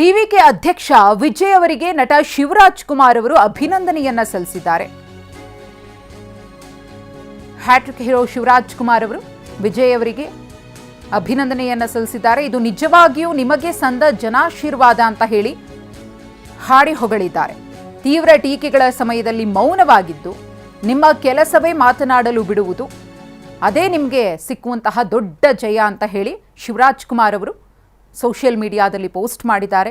TVK ಅಧ್ಯಕ್ಷ ವಿಜಯ್ ಅವರಿಗೆ ನಟ ಶಿವರಾಜ್ ಕುಮಾರ್ ಅವರು ಅಭಿನಂದನೆಯನ್ನ ಸಲ್ಲಿಸಿದ್ದಾರೆ. ಹ್ಯಾಟ್ರಿಕ್ ಹೀರೋ ಶಿವರಾಜ್ ಕುಮಾರ್ ಅವರು ವಿಜಯ್ ಅವರಿಗೆ ಅಭಿನಂದನೆಯನ್ನ ಸಲ್ಲಿಸಿದ್ದಾರೆ. ಇದು ನಿಜವಾಗಿಯೂ ನಿಮಗೆ ಸಂದ ಜನಾಶೀರ್ವಾದ ಅಂತ ಹೇಳಿ ಹಾಡಿ ಹೊಗಳಿದ್ದಾರೆ. ತೀವ್ರ ಟೀಕೆಗಳ ಸಮಯದಲ್ಲಿ ಮೌನವಾಗಿದ್ದು ನಿಮ್ಮ ಕೆಲಸವೇ ಮಾತನಾಡಲು ಬಿಡುವುದು ಅದೇ ನಿಮಗೆ ಸಿಕ್ಕುವಂತಹ ದೊಡ್ಡ ಜಯ ಅಂತ ಹೇಳಿ ಶಿವರಾಜ್ ಕುಮಾರ್ ಅವರು ಸೋಷಿಯಲ್ ಮೀಡಿಯಾದಲ್ಲಿ ಪೋಸ್ಟ್ ಮಾಡಿದ್ದಾರೆ.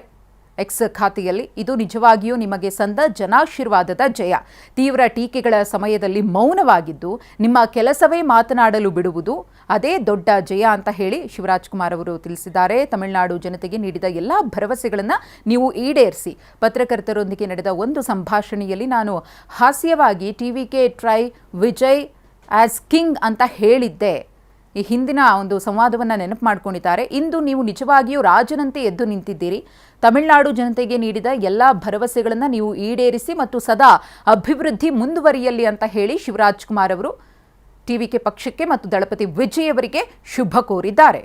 ಎಕ್ಸ್ ಖಾತೆಯಲ್ಲಿ ಇದು ನಿಜವಾಗಿಯೂ ನಿಮಗೆ ಸಂದ ಜನಾಶೀರ್ವಾದದ ಜಯ. ತೀವ್ರ ಟೀಕೆಗಳ ಸಮಯದಲ್ಲಿ ಮೌನವಾಗಿದ್ದು ನಿಮ್ಮ ಕೆಲಸವೇ ಮಾತನಾಡಲು ಬಿಡುವುದು ಅದೇ ದೊಡ್ಡ ಜಯ ಅಂತ ಹೇಳಿ ಶಿವರಾಜ್ ಕುಮಾರ್ ಅವರು ತಿಳಿಸಿದ್ದಾರೆ. ತಮಿಳುನಾಡು ಜನತೆಗೆ ನೀಡಿದ ಎಲ್ಲ ಭರವಸೆಗಳನ್ನು ನೀವು ಈಡೇರಿಸಿ. ಪತ್ರಕರ್ತರೊಂದಿಗೆ ನಡೆದ ಒಂದು ಸಂಭಾಷಣೆಯಲ್ಲಿ ನಾನು ಹಾಸ್ಯವಾಗಿ TVK try Vijay as king ಅಂತ ಹೇಳಿದ್ದೆ. ಈ ಹಿಂದಿನ ಒಂದು ಸಂವಾದವನ್ನು ನೆನಪು ಮಾಡಿಕೊಂಡಿದ್ದಾರೆ. ಇಂದು ನೀವು ನಿಜವಾಗಿಯೂ ರಾಜನಂತೆ ಎದ್ದು ನಿಂತಿದ್ದೀರಿ. ತಮಿಳುನಾಡು ಜನತೆಗೆ ನೀಡಿದ ಎಲ್ಲ ಭರವಸೆಗಳನ್ನು ನೀವು ಈಡೇರಿಸಿ ಮತ್ತು ಸದಾ ಅಭಿವೃದ್ಧಿ ಮುಂದುವರಿಯಲಿ ಅಂತ ಹೇಳಿ ಶಿವರಾಜ್ ಕುಮಾರ್ ಅವರು ಟಿವಿಕೆ ಪಕ್ಷಕ್ಕೆ ಮತ್ತು ದಳಪತಿ ವಿಜಯ್ ಅವರಿಗೆ ಶುಭ ಕೋರಿದ್ದಾರೆ.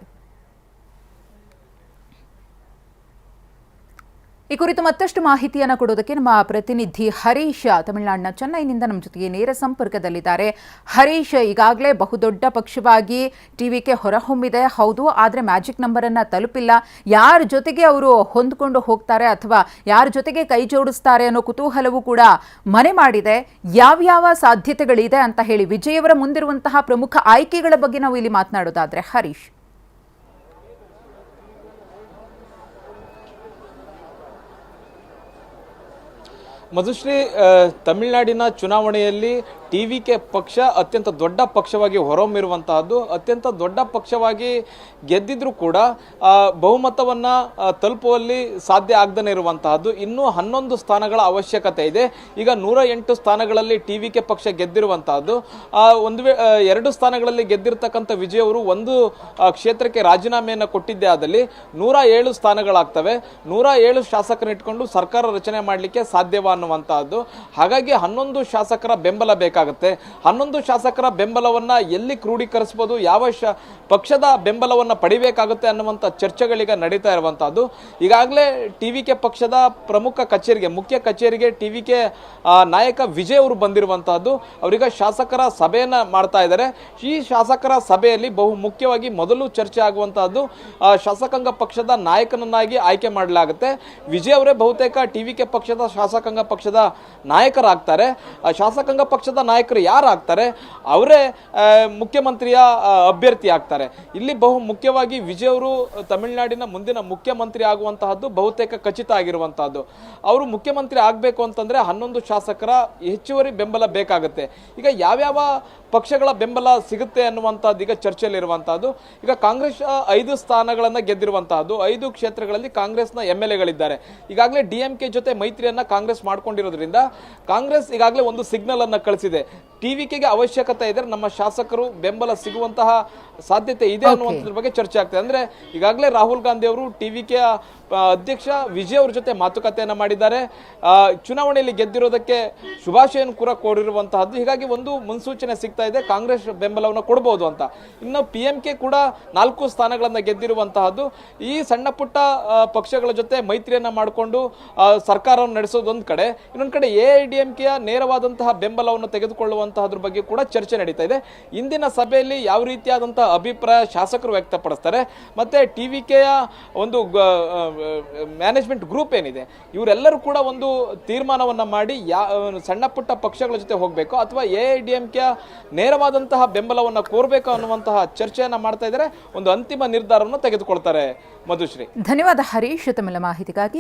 ಈ ಕುರಿತು ಮತ್ತಷ್ಟು ಮಾಹಿತಿಯನ್ನು ಕೊಡೋದಕ್ಕೆ ನಮ್ಮ ಪ್ರತಿನಿಧಿ ಹರೀಶ್ ತಮಿಳುನಾಡಿನ ಚೆನ್ನೈನಿಂದ ನಮ್ಮ ಜೊತೆಗೆ ನೇರ ಸಂಪರ್ಕದಲ್ಲಿದ್ದಾರೆ. ಹರೀಶ್, ಈಗಾಗಲೇ ಬಹುದೊಡ್ಡ ಪಕ್ಷವಾಗಿ ಟಿವಿಕೆ ಹೊರಹೊಮ್ಮಿದೆ, ಹೌದು, ಆದರೆ ಮ್ಯಾಜಿಕ್ ನಂಬರನ್ನು ತಲುಪಿಲ್ಲ. ಯಾರ ಜೊತೆಗೆ ಅವರು ಹೊಂದ್ಕೊಂಡು ಹೋಗ್ತಾರೆ ಅಥವಾ ಯಾರ ಜೊತೆಗೆ ಕೈ ಜೋಡಿಸ್ತಾರೆ ಅನ್ನೋ ಕುತೂಹಲವೂ ಕೂಡ ಮನೆ ಮಾಡಿದೆ. ಯಾವ್ಯಾವ ಸಾಧ್ಯತೆಗಳಿದೆ ಅಂತ ಹೇಳಿ ವಿಜಯ್ ಅವರ ಮುಂದಿರುವಂತಹ ಪ್ರಮುಖ ಆಯ್ಕೆಗಳ ಬಗ್ಗೆ ನಾವು ಇಲ್ಲಿ ಮಾತನಾಡೋದಾದ್ರೆ ಹರೀಶ್. ಮಧುಶ್ರೀ, ತಮಿಳುನಾಡಿನ ಚುನಾವಣೆಯಲ್ಲಿ ಟಿವಿಕೆ ಪಕ್ಷ ಅತ್ಯಂತ ದೊಡ್ಡ ಪಕ್ಷವಾಗಿ ಹೊರಹೊಮ್ಮಿರುವಂತಹದ್ದು. ಅತ್ಯಂತ ದೊಡ್ಡ ಪಕ್ಷವಾಗಿ ಗೆದ್ದಿದ್ರೂ ಕೂಡ ಬಹುಮತವನ್ನು ತಲುಪುವಲ್ಲಿ ಸಾಧ್ಯ ಆಗದೇ ಇರುವಂತಹದ್ದು. ಇನ್ನೂ 11 ಸ್ಥಾನಗಳ ಅವಶ್ಯಕತೆ ಇದೆ. ಈಗ 108 ಸ್ಥಾನಗಳಲ್ಲಿ ಟಿವಿಕೆ ಪಕ್ಷ ಗೆದ್ದಿರುವಂತಹದ್ದು. ಒಂದು 2 ಸ್ಥಾನಗಳಲ್ಲಿ ಗೆದ್ದಿರ್ತಕ್ಕಂಥ ವಿಜಯ್ ಅವರು ಒಂದು ಕ್ಷೇತ್ರಕ್ಕೆ ರಾಜೀನಾಮೆಯನ್ನು ಕೊಟ್ಟಿದ್ದೇ ಆದಲ್ಲಿ 107 ಸ್ಥಾನಗಳಾಗ್ತವೆ. 107 ಶಾಸಕರನ್ನ ಇಟ್ಕೊಂಡು ಸರ್ಕಾರ ರಚನೆ ಮಾಡಲಿಕ್ಕೆ ಸಾಧ್ಯವ ಅನ್ನುವಂತಹದ್ದು. ಹಾಗಾಗಿ 11 ಶಾಸಕರ ಬೆಂಬಲ ಬೇಕಾಗುತ್ತೆ. 11 ಶಾಸಕರ ಬೆಂಬಲವನ್ನ ಎಲ್ಲಿ ಕ್ರೋಢೀಕರಿಸಬಹುದು, ಯಾವ ಪಕ್ಷದ ಬೆಂಬಲವನ್ನ ಪಡಿಬೇಕಾಗುತ್ತೆ ಅನ್ನುವಂಥ ಚರ್ಚೆಗಳೀಗ ನಡೀತಾ ಇರುವಂತಹದ್ದು. ಈಗಾಗಲೇ ಟಿವಿಕೆ ಪಕ್ಷದ ಪ್ರಮುಖ ಕಚೇರಿಗೆ, ಮುಖ್ಯ ಕಚೇರಿಗೆ ಟಿವಿಕೆ ನಾಯಕ ವಿಜಯ್ ಅವರು ಬಂದಿರುವಂತಹದ್ದು. ಅವರೀಗ ಶಾಸಕರ ಸಭೆಯನ್ನ ಮಾಡ್ತಾ ಇದ್ದಾರೆ. ಈ ಶಾಸಕರ ಸಭೆಯಲ್ಲಿ ಬಹು ಮುಖ್ಯವಾಗಿ ಮೊದಲು ಚರ್ಚೆ ಆಗುವಂತಹದ್ದು ಶಾಸಕಾಂಗ ಪಕ್ಷದ ನಾಯಕನನ್ನಾಗಿ ಆಯ್ಕೆ ಮಾಡಲಾಗುತ್ತೆ. ವಿಜಯ್ ಅವರೇ ಬಹುತೇಕ ಟಿವಿಕೆ ಪಕ್ಷದ ಶಾಸಕಾಂಗ ಪಕ್ಷದ ನಾಯಕರಾಗ್ತಾರೆ. ಶಾಸಕಾಂಗ ಪಕ್ಷದ ನಾಯಕರು ಯಾರು ಆಗ್ತಾರೆ ಅವರೇ ಮುಖ್ಯಮಂತ್ರಿಯ ಅಭ್ಯರ್ಥಿ ಆಗ್ತಾರೆ. ಇಲ್ಲಿ ಬಹು ಮುಖ್ಯವಾಗಿ ವಿಜಯ್ ಅವರು ತಮಿಳುನಾಡಿನ ಮುಂದಿನ ಮುಖ್ಯಮಂತ್ರಿ ಆಗುವಂತಹದ್ದು ಬಹುತೇಕ ಖಚಿತ ಆಗಿರುವಂತಹದ್ದು. ಅವರು ಮುಖ್ಯಮಂತ್ರಿ ಆಗಬೇಕು ಅಂತಂದ್ರೆ 11 ಶಾಸಕರ ಹೆಚ್ಚುವರಿ ಬೆಂಬಲ ಬೇಕಾಗುತ್ತೆ. ಈಗ ಯಾವ್ಯಾವ ಪಕ್ಷಗಳ ಬೆಂಬಲ ಸಿಗುತ್ತೆ ಅನ್ನುವಂಥದ್ದು ಈಗ ಚರ್ಚೆಯಲ್ಲಿರುವಂತಹದ್ದು. ಈಗ ಕಾಂಗ್ರೆಸ್ 5 ಸ್ಥಾನಗಳನ್ನು ಗೆದ್ದಿರುವಂತಹದ್ದು. 5 ಕ್ಷೇತ್ರಗಳಲ್ಲಿ ಕಾಂಗ್ರೆಸ್ನ MLAಗಳಿದ್ದಾರೆ. ಈಗಾಗಲೇ DMK ಜೊತೆ ಮೈತ್ರಿಯನ್ನ ಕಾಂಗ್ರೆಸ್ ಮಾಡ್ಕೊಂಡಿರೋದ್ರಿಂದ ಕಾಂಗ್ರೆಸ್ ಈಗಾಗಲೇ ಒಂದು ಸಿಗ್ನಲ್ ಅನ್ನ ಕಳಿಸಿದೆ. ಟಿವಿಕೆಗೆ ಅವಶ್ಯಕತೆ ಇದ್ರೆ ನಮ್ಮ ಶಾಸಕರು ಬೆಂಬಲ ಸಿಗುವಂತಹ ಸಾಧ್ಯತೆ ಇದೆ ಅನ್ನುವಂಥದ್ರ ಬಗ್ಗೆ ಚರ್ಚೆ ಆಗ್ತದೆ. ಅಂದ್ರೆ ಈಗಾಗಲೇ ರಾಹುಲ್ ಗಾಂಧಿ ಅವರು ಟಿವಿಕೆ ಅಧ್ಯಕ್ಷ ವಿಜಯ್ ಅವ್ರ ಜೊತೆ ಮಾತುಕತೆಯನ್ನ ಮಾಡಿದ್ದಾರೆ. ಚುನಾವಣೆಯಲ್ಲಿ ಗೆದ್ದಿರೋದಕ್ಕೆ ಶುಭಾಶಯನ ಕೂಡ ಕೋರಿರುವಂತಹದ್ದು. ಹೀಗಾಗಿ ಒಂದು ಮುನ್ಸೂಚನೆ ಸಿಗ್ತಾ ಇದೆ, ಕಾಂಗ್ರೆಸ್ ಬೆಂಬಲವನ್ನು ಕೊಡಬಹುದು ಅಂತ. ಇನ್ನು PMK ಕೂಡ 4 ಸ್ಥಾನಗಳನ್ನ ಗೆದ್ದಿರುವಂತಹದ್ದು. ಈ ಸಣ್ಣ ಪುಟ್ಟ ಪಕ್ಷಗಳ ಜೊತೆ ಮೈತ್ರಿಯನ್ನ ಮಾಡಿಕೊಂಡು ಸರ್ಕಾರವನ್ನು ನಡೆಸೋದು ಒಂದ್ ಕಡೆ, ಇನ್ನೊಂದ್ ಕಡೆ AIADMKಯ ನೇರವಾದಂತಹ ಬೆಂಬಲವನ್ನು ತೆಗೆದುಕೊಳ್ಳುವಂತಹದ್ರ ಬಗ್ಗೆ ಕೂಡ ಚರ್ಚೆ ನಡೀತಾ ಇದೆ. ಇಂದಿನ ಸಭೆಯಲ್ಲಿ ಯಾವ ರೀತಿಯಾದಂತಹ ಅಭಿಪ್ರಾಯ ಶಾಸಕರು ವ್ಯಕ್ತಪಡಿಸ್ತಾರೆ, ಮತ್ತೆ ಟಿವಿಕೆಯ ಒಂದು ಮ್ಯಾನೇಜ್ಮೆಂಟ್ ಗ್ರೂಪ್ ಏನಿದೆ ಇವರೆಲ್ಲರೂ ಕೂಡ ಒಂದು ತೀರ್ಮಾನವನ್ನ ಮಾಡಿ ಸಣ್ಣ ಪುಟ್ಟ ಪಕ್ಷಗಳ ಜೊತೆ ಹೋಗಬೇಕು ಅಥವಾ AIADMK ನೇರವಾದಂತಹ ಬೆಂಬಲವನ್ನು ಕೋರಬೇಕು ಅನ್ನುವಂತಹ ಚರ್ಚೆಯನ್ನ ಮಾಡ್ತಾ ಇದ್ದಾರೆ. ಒಂದು ಅಂತಿಮ ನಿರ್ಧಾರವನ್ನು ತೆಗೆದುಕೊಳ್ತಾರೆ. ಮಧುಶ್ರೀ, ಧನ್ಯವಾದ ಹರೀಶ್ ತಮ್ಮೆಲ್ಲ ಮಾಹಿತಿಗಾಗಿ.